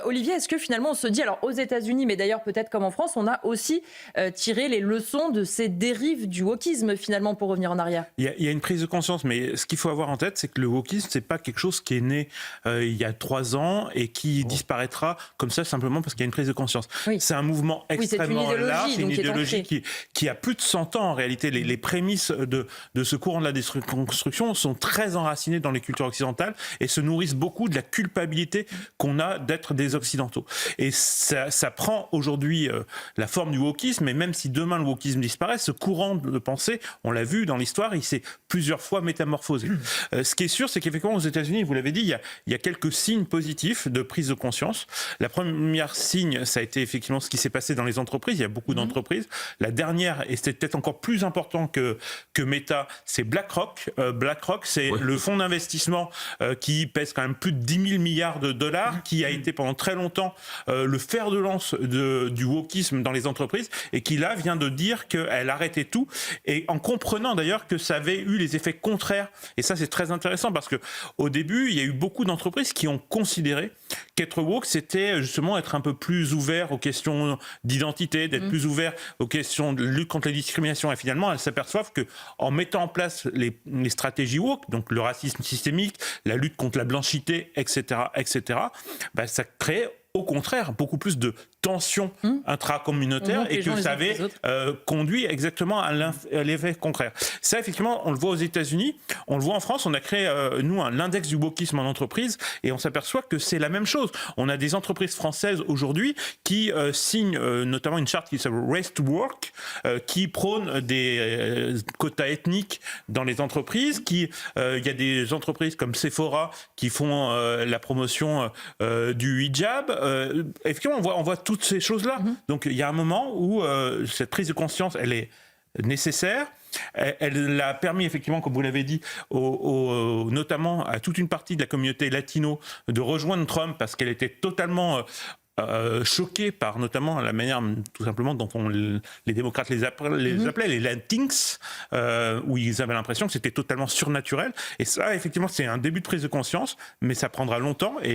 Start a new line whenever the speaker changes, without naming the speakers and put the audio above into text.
Olivier, est-ce que finalement on se dit, alors aux États-Unis, mais d'ailleurs peut-être comme en France, on a aussi tiré les leçons de ces dérives du wokisme finalement pour revenir en arrière?
Il y a une prise de conscience, mais ce qu'il faut avoir en tête, c'est que le wokisme, c'est pas quelque chose qui est né il y a 3 ans et qui disparaîtra comme ça simplement parce qu'il y a une prise de conscience.
Oui.
C'est un mouvement extrêmement large, c'est une idéologie qui a plus de 100 ans en réalité. Les prémices de ce courant de la déconstruction sont très enracinées dans les cultures occidentales et se nourrissent beaucoup de la culpabilité qu'on a d'être des Occidentaux. Et ça prend aujourd'hui la forme du wokisme, et même si demain le wokisme disparaît, ce courant de pensée, on l'a vu dans l'histoire, il s'est plusieurs fois métamorphosé. Ce qui est sûr, c'est qu'effectivement aux États-Unis, vous l'avez dit, il y a quelques signes positifs de prise de conscience. La première signe, ça a été effectivement ce qui s'est passé dans les entreprises. Il y a beaucoup d'entreprises. La dernière, et c'est peut-être encore plus important que Meta, c'est BlackRock. BlackRock, c'est le fonds d'investissement qui pèse quand même plus de 10 000 milliards de dollars, qui a été pendant très longtemps le fer de lance du wokisme dans les entreprises, et qui là vient de dire qu'elle arrêtait tout, et en comprenant d'ailleurs que ça avait eu les effets contraires. Et ça, c'est très intéressant parce que au début, il y a eu beaucoup d'entreprises qui ont considéré qu'être woke, c'était justement être un peu plus ouvert aux questions d'identité, d'être plus ouvert aux questions de lutte contre la discrimination. Et finalement, elles s'aperçoivent que en mettant en place les stratégies woke, donc le racisme systémique, la lutte contre la blanchité, etc., bah, ça crée au contraire beaucoup plus de tensions intracommunautaires, et que ça avait conduit exactement à l'effet contraire. Ça, effectivement, on le voit aux États-Unis, on le voit en France. On a créé, nous, l'index du wokisme en entreprise, et on s'aperçoit que c'est la même chose. On a des entreprises françaises aujourd'hui qui signent notamment une charte qui s'appelle Race to Work, qui prône des quotas ethniques dans les entreprises. Il y a des entreprises comme Sephora qui font la promotion du hijab. Effectivement, on voit toutes ces choses-là. Donc il y a un moment où cette prise de conscience, elle est nécessaire. Elle a permis effectivement, comme vous l'avez dit, notamment à toute une partie de la communauté latino de rejoindre Trump parce qu'elle était totalement choquée par notamment la manière tout simplement dont les démocrates les appelaient les Latinx, où ils avaient l'impression que c'était totalement surnaturel. Et ça, effectivement, c'est un début de prise de conscience, mais ça prendra longtemps. Et